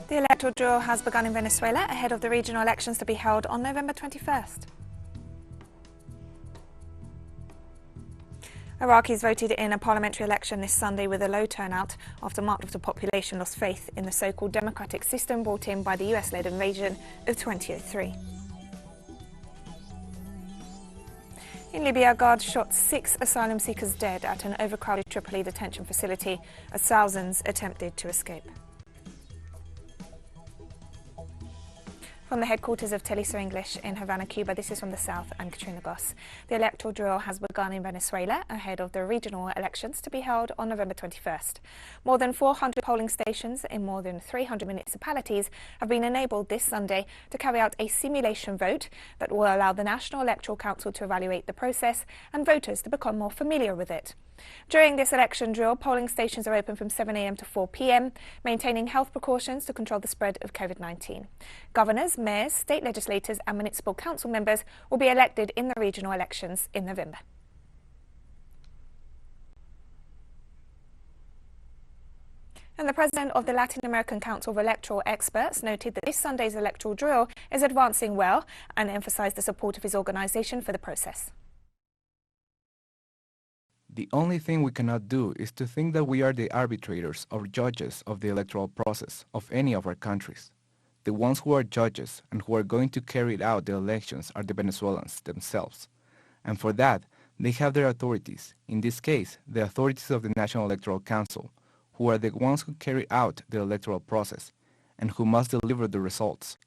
The electoral drill has begun in Venezuela ahead of the regional elections to be held on November 21st. Iraqis voted in a parliamentary election this Sunday with a low turnout after much of the population lost faith in the so-called democratic system brought in by the US-led invasion of 2003. In Libya, guards shot 6 asylum seekers dead at an overcrowded Tripoli detention facility as thousands attempted to escape. From the headquarters of teleSUR English in Havana, Cuba, this is From the South, I'm Katrina Goss. The electoral drill has begun in Venezuela ahead of the regional elections to be held on November 21st. More than 400 polling stations in more than 300 municipalities have been enabled this Sunday to carry out a simulation vote that will allow the National Electoral Council to evaluate the process and voters to become more familiar with it. During this election drill, polling stations are open from 7 a.m. to 4 p.m, maintaining health precautions to control the spread of COVID-19. Governors, mayors, state legislators and municipal council members will be elected in the regional elections in November. And the president of the Latin American Council of Electoral Experts noted that this Sunday's electoral drill is advancing well and emphasized the support of his organization for the process. The only thing we cannot do is to think that we are the arbitrators or judges of the electoral process of any of our countries. The ones who are judges and who are going to carry out the elections are the Venezuelans themselves. And for that, they have their authorities, in this case, the authorities of the National Electoral Council, who are the ones who carry out the electoral process and who must deliver the results.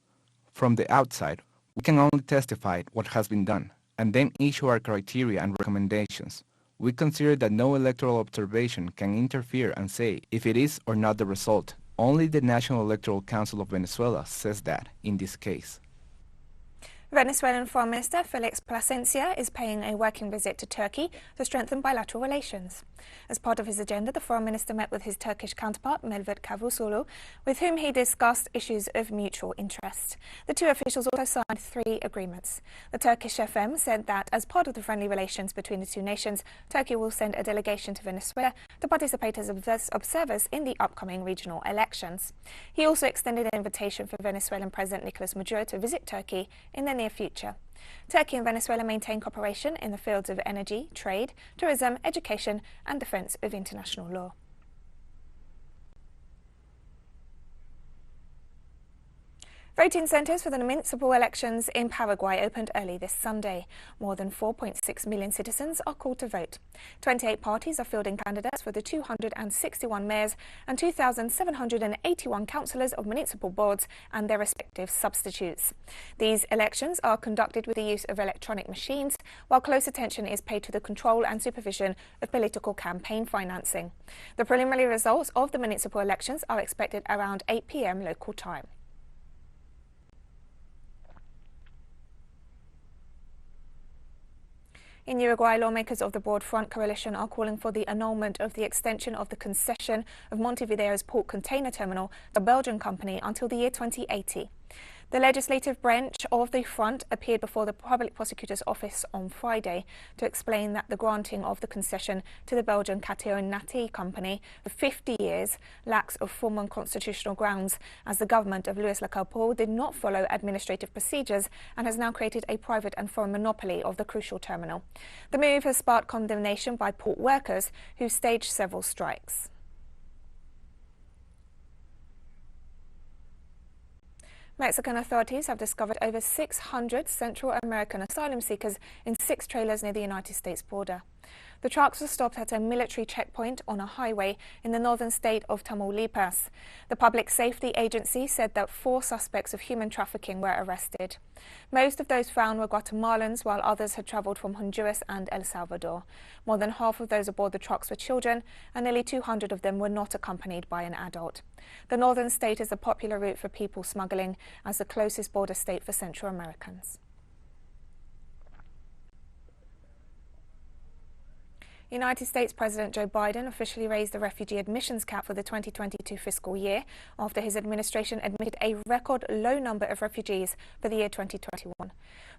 From the outside, we can only testify what has been done and then issue our criteria and recommendations. We consider that no electoral observation can interfere and say if it is or not the result. Only the National Electoral Council of Venezuela says that in this case. Venezuelan Foreign Minister Felix Plasencia is paying a working visit to Turkey to strengthen bilateral relations. As part of his agenda, the Foreign Minister met with his Turkish counterpart, Mevlut Cavusoglu, with whom he discussed issues of mutual interest. The two officials also signed 3 agreements. The Turkish FM said that as part of the friendly relations between the two nations, Turkey will send a delegation to Venezuela to participate as observers in the upcoming regional elections. He also extended an invitation for Venezuelan President Nicolas Maduro to visit Turkey in the near future. Turkey and Venezuela maintain cooperation in the fields of energy, trade, tourism, education and defence of international law. Voting centres for the municipal elections in Paraguay opened early this Sunday. More than 4.6 million citizens are called to vote. 28 parties are fielding candidates for the 261 mayors and 2,781 councillors of municipal boards and their respective substitutes. These elections are conducted with the use of electronic machines, while close attention is paid to the control and supervision of political campaign financing. The preliminary results of the municipal elections are expected around 8 p.m. local time. In Uruguay, lawmakers of the Broad Front Coalition are calling for the annulment of the extension of the concession of Montevideo's port container terminal to a Belgian company until the year 2080. The legislative branch of the Front appeared before the Public Prosecutor's Office on Friday to explain that the granting of the concession to the Belgian Cateonati company for 50 years lacks of formal and constitutional grounds, as the government of Luis Lacalle did not follow administrative procedures and has now created a private and foreign monopoly of the crucial terminal. The move has sparked condemnation by port workers who staged several strikes. Mexican authorities have discovered over 600 Central American asylum seekers in 6 trailers near the United States border. The trucks were stopped at a military checkpoint on a highway in the northern state of Tamaulipas. The Public Safety Agency said that 4 suspects of human trafficking were arrested. Most of those found were Guatemalans, while others had traveled from Honduras and El Salvador. More than half of those aboard the trucks were children, and nearly 200 of them were not accompanied by an adult. The northern state is a popular route for people smuggling, as the closest border state for Central Americans. United States President Joe Biden officially raised the refugee admissions cap for the 2022 fiscal year after his administration admitted a record low number of refugees for the year 2021.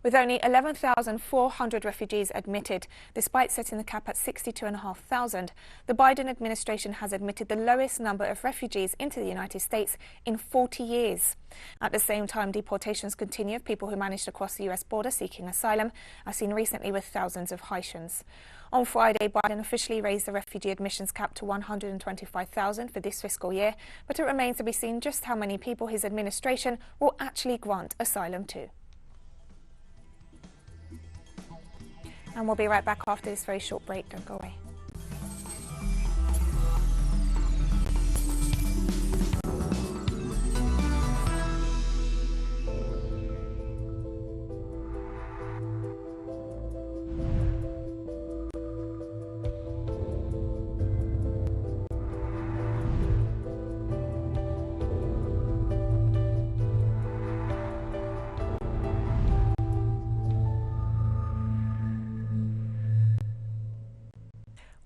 With only 11,400 refugees admitted, despite setting the cap at 62,500, the Biden administration has admitted the lowest number of refugees into the United States in 40 years. At the same time, deportations continue of people who managed to cross the US border seeking asylum, as seen recently with thousands of Haitians. On Friday, Biden officially raised the refugee admissions cap to 125,000 for this fiscal year, but it remains to be seen just how many people his administration will actually grant asylum to. And we'll be right back after this very short break. Don't go away.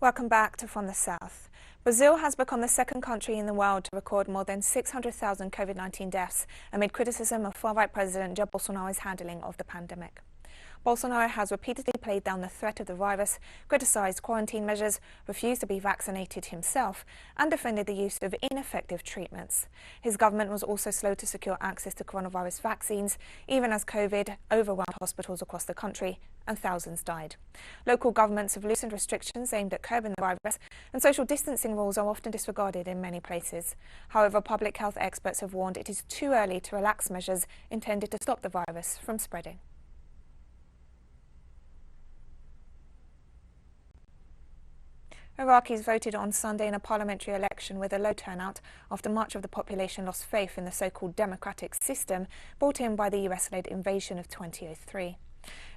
Welcome back to From the South. Brazil has become the second country in the world to record more than 600,000 COVID-19 deaths amid criticism of far-right President Jair Bolsonaro's handling of the pandemic. Bolsonaro has repeatedly played down the threat of the virus, criticised quarantine measures, refused to be vaccinated himself, and defended the use of ineffective treatments. His government was also slow to secure access to coronavirus vaccines, even as COVID overwhelmed hospitals across the country and thousands died. Local governments have loosened restrictions aimed at curbing the virus, and social distancing rules are often disregarded in many places. However, public health experts have warned it is too early to relax measures intended to stop the virus from spreading. Iraqis voted on Sunday in a parliamentary election with a low turnout after much of the population lost faith in the so-called democratic system brought in by the US-led invasion of 2003.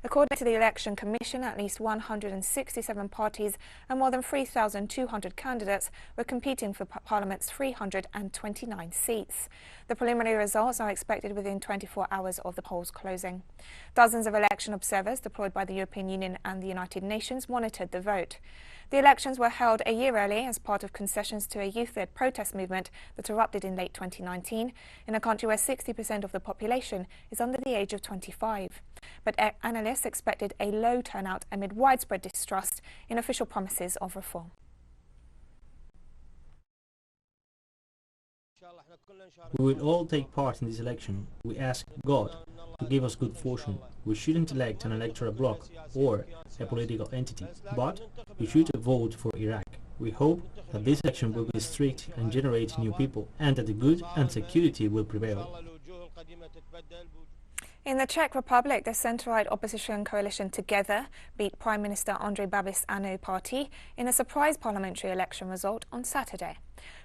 According to the Election Commission, at least 167 parties and more than 3,200 candidates were competing for Parliament's 329 seats. The preliminary results are expected within 24 hours of the polls closing. Dozens of election observers deployed by the European Union and the United Nations monitored the vote. The elections were held a year early as part of concessions to a youth-led protest movement that erupted in late 2019 in a country where 60% of the population is under the age of 25. But analysts expected a low turnout amid widespread distrust in official promises of reform. We will all take part in this election. We ask God to give us good fortune. We shouldn't elect an electoral bloc or a political entity, but we should vote for Iraq. We hope that this election will be strict and generate new people, and that the good and security will prevail. In the Czech Republic, the centre-right opposition coalition Together beat Prime Minister Andrej Babiš's ANO party in a surprise parliamentary election result on Saturday.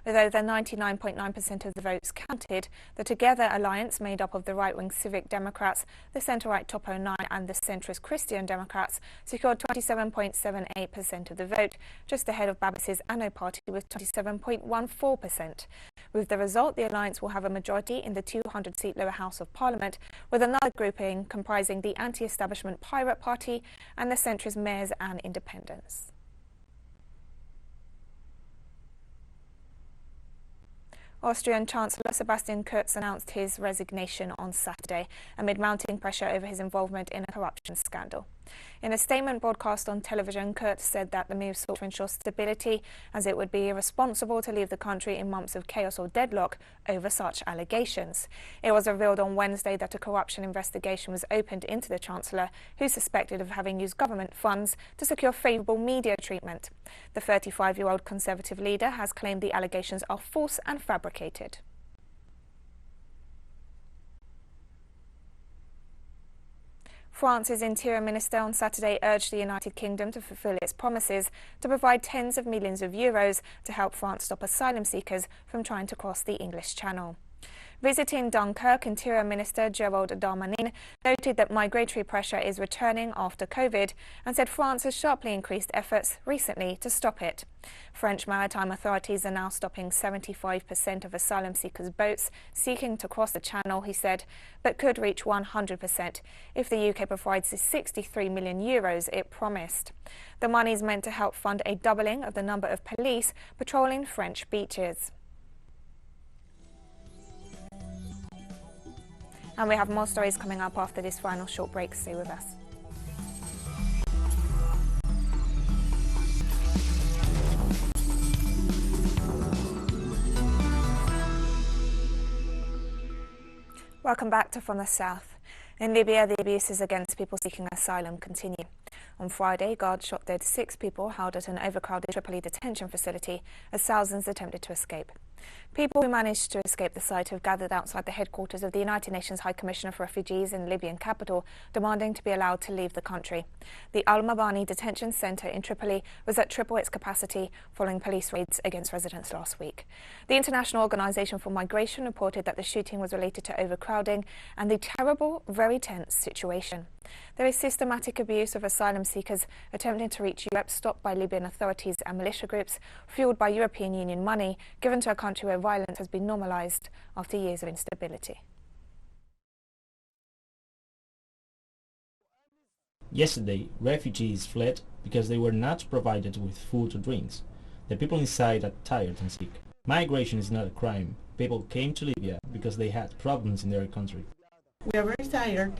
With over 99.9% of the votes counted, the Together alliance, made up of the right-wing Civic Democrats, the centre-right Topo 9 and the centrist Christian Democrats, secured 27.78% of the vote, just ahead of Babiš's ANO party with 27.14%. With the result, the alliance will have a majority in the 200-seat lower house of parliament, with another grouping comprising the anti-establishment Pirate Party and the centrist Mayors and Independents. Austrian Chancellor Sebastian Kurz announced his resignation on Saturday amid mounting pressure over his involvement in a corruption scandal. In a statement broadcast on television, Kurz said that the move sought to ensure stability, as it would be irresponsible to leave the country in months of chaos or deadlock over such allegations. It was revealed on Wednesday that a corruption investigation was opened into the Chancellor, who's suspected of having used government funds to secure favourable media treatment. The 35-year-old Conservative leader has claimed the allegations are false and fabricated. France's Interior Minister on Saturday urged the United Kingdom to fulfil its promises to provide tens of millions of euros to help France stop asylum seekers from trying to cross the English Channel. Visiting Dunkirk, Interior Minister Gérald Darmanin noted that migratory pressure is returning after COVID and said France has sharply increased efforts recently to stop it. French maritime authorities are now stopping 75% of asylum seekers' boats seeking to cross the Channel, he said, but could reach 100% if the UK provides the 63 million euros it promised. The money is meant to help fund a doubling of the number of police patrolling French beaches. And we have more stories coming up after this final short break. Stay with us. Welcome back to From the South. In Libya, the abuses against people seeking asylum continue. On Friday, guards shot dead 6 people held at an overcrowded Tripoli detention facility as thousands attempted to escape. People who managed to escape the site have gathered outside the headquarters of the United Nations High Commissioner for Refugees in the Libyan capital, demanding to be allowed to leave the country. The Al-Mabani detention centre in Tripoli was at triple its capacity following police raids against residents last week. The International Organisation for Migration reported that the shooting was related to overcrowding and the terrible, very tense situation. There is systematic abuse of asylum seekers attempting to reach Europe, stopped by Libyan authorities and militia groups, fuelled by European Union money given to a country where violence has been normalised after years of instability. Yesterday, refugees fled because they were not provided with food or drinks. The people inside are tired and sick. Migration is not a crime. People came to Libya because they had problems in their country. We are very tired,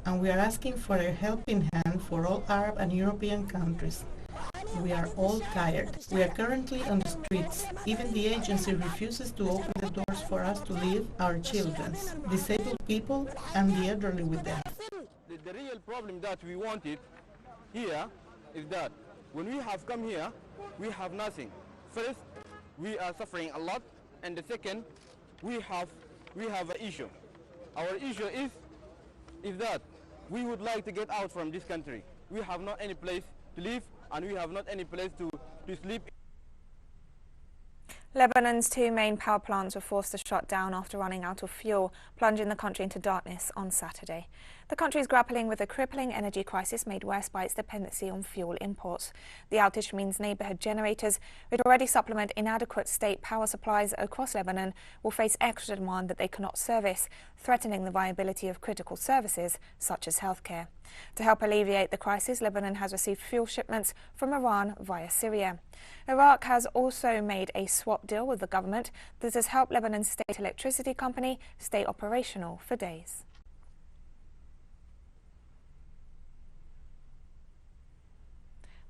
and we are asking for a helping hand for all Arab and European countries. We are all tired. We are currently on the streets. Even the agency refuses to open the doors for us to leave our children, disabled people, and the elderly with them. The real problem that we wanted here is that when we have come here, we have nothing. First, we are suffering a lot, and the second, we have an issue. Our issue is that we would like to get out from this country. We have not any place to live, and we have not any place to sleep. Lebanon's 2 main power plants were forced to shut down after running out of fuel, plunging the country into darkness on Saturday. The country is grappling with a crippling energy crisis made worse by its dependency on fuel imports. The outage means neighbourhood generators, which already supplement inadequate state power supplies across Lebanon, will face extra demand that they cannot service, threatening the viability of critical services such as healthcare. To help alleviate the crisis, Lebanon has received fuel shipments from Iran via Syria. Iraq has also made a swap deal with the government that has helped Lebanon's state electricity company stay operational for days.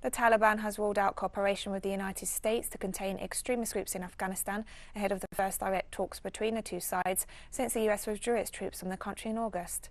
The Taliban has ruled out cooperation with the United States to contain extremist groups in Afghanistan ahead of the first direct talks between the two sides since the US withdrew its troops from the country in August.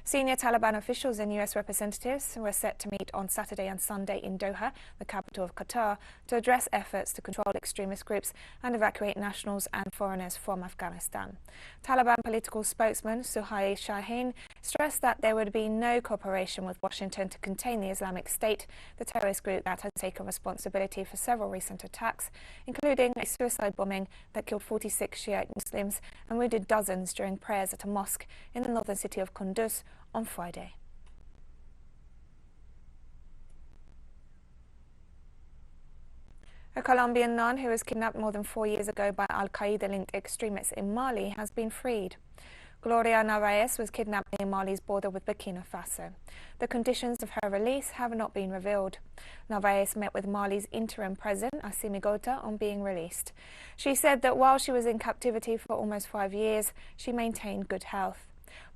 Senior Taliban officials and US representatives were set to meet on Saturday and Sunday in Doha, the capital of Qatar, to address efforts to control extremist groups and evacuate nationals and foreigners from Afghanistan. Taliban political spokesman Suhail Shaheen stressed that there would be no cooperation with Washington to contain the Islamic State, the terrorist group that has taken responsibility for several recent attacks, including a suicide bombing that killed 46 Shiite Muslims and wounded dozens during prayers at a mosque in the northern city of Kunduz on Friday. A Colombian nun who was kidnapped more than 4 years ago by Al-Qaeda-linked extremists in Mali has been freed. Gloria Narvaez was kidnapped near Mali's border with Burkina Faso. The conditions of her release have not been revealed. Narvaez met with Mali's interim president, Assimi Goïta, on being released. She said that while she was in captivity for almost 5 years, she maintained good health.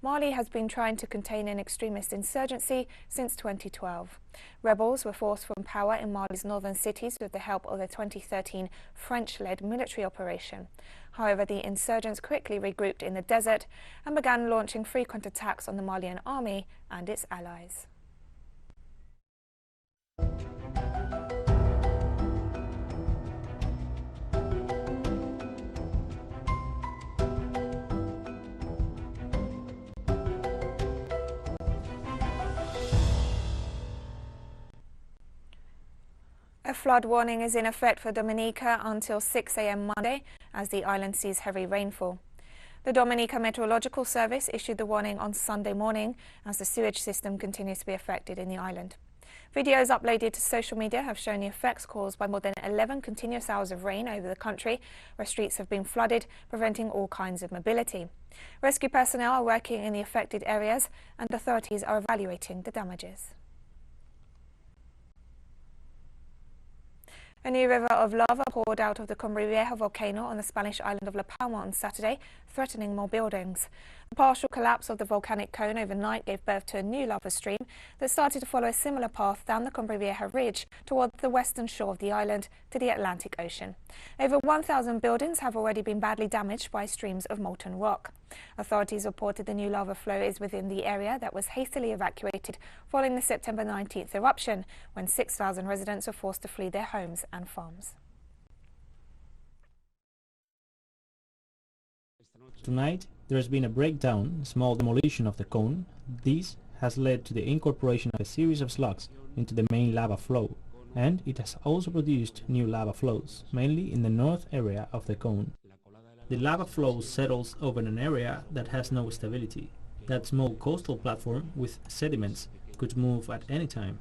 Mali has been trying to contain an extremist insurgency since 2012. Rebels were forced from power in Mali's northern cities with the help of the 2013 French-led military operation. However, the insurgents quickly regrouped in the desert and began launching frequent attacks on the Malian army and its allies. A flood warning is in effect for Dominica until 6 a.m. Monday as the island sees heavy rainfall. The Dominica Meteorological Service issued the warning on Sunday morning as the sewage system continues to be affected in the island. Videos uploaded to social media have shown the effects caused by more than 11 continuous hours of rain over the country, where streets have been flooded, preventing all kinds of mobility. Rescue personnel are working in the affected areas and authorities are evaluating the damages. A new river of lava poured out of the Cumbre Vieja volcano on the Spanish island of La Palma on Saturday, threatening more buildings. The partial collapse of the volcanic cone overnight gave birth to a new lava stream that started to follow a similar path down the Cumbre Vieja ridge toward the western shore of the island to the Atlantic Ocean. Over 1,000 buildings have already been badly damaged by streams of molten rock. Authorities reported the new lava flow is within the area that was hastily evacuated following the September 19th eruption, when 6,000 residents were forced to flee their homes and farms. Tonight, there has been a breakdown, small demolition of the cone. This has led to the incorporation of a series of slugs into the main lava flow, and it has also produced new lava flows, mainly in the north area of the cone. The lava flow settles over an area that has no stability. That small coastal platform with sediments could move at any time.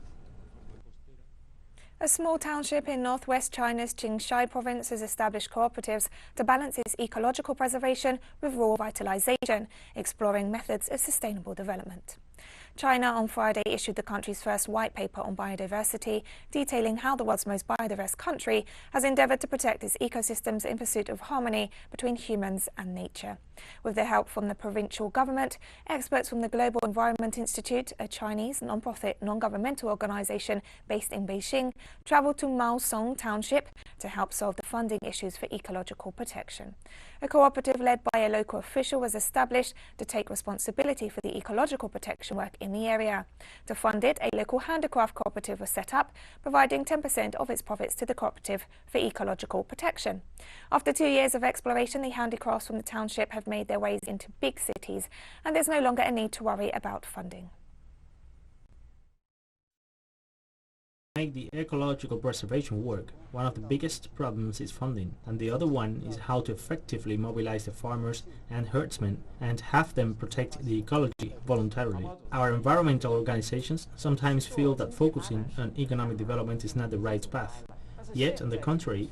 A small township in northwest China's Qinghai province has established cooperatives to balance its ecological preservation with rural vitalization, exploring methods of sustainable development. China on Friday issued the country's first white paper on biodiversity, detailing how the world's most biodiverse country has endeavoured to protect its ecosystems in pursuit of harmony between humans and nature. With the help from the provincial government, experts from the Global Environment Institute, a Chinese non-profit non-governmental organisation based in Beijing, travelled to Maosong Township to help solve the funding issues for ecological protection. A cooperative led by a local official was established to take responsibility for the ecological protection work in the area. To fund it, a local handicraft cooperative was set up, providing 10% of its profits to the cooperative for ecological protection. After 2 years of exploration, the handicrafts from the township have made their ways into big cities, and there's no longer a need to worry about funding. To make the ecological preservation work, one of the biggest problems is funding, and the other one is how to effectively mobilize the farmers and herdsmen and have them protect the ecology voluntarily. Our environmental organizations sometimes feel that focusing on economic development is not the right path. Yet, on the contrary,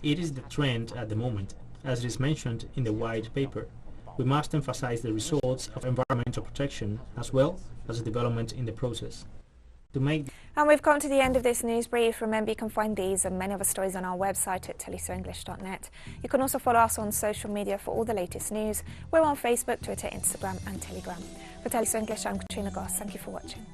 it is the trend at the moment, as it is mentioned in the white paper. We must emphasize the results of environmental protection as well as the development in the process. And we've come to the end of this news brief. Remember, you can find these and many other stories on our website at telesurenglish.net. You can also follow us on social media for all the latest news. We're on Facebook, Twitter, Instagram and Telegram. For TeleSUR English, I'm Katrina Goss. Thank you for watching.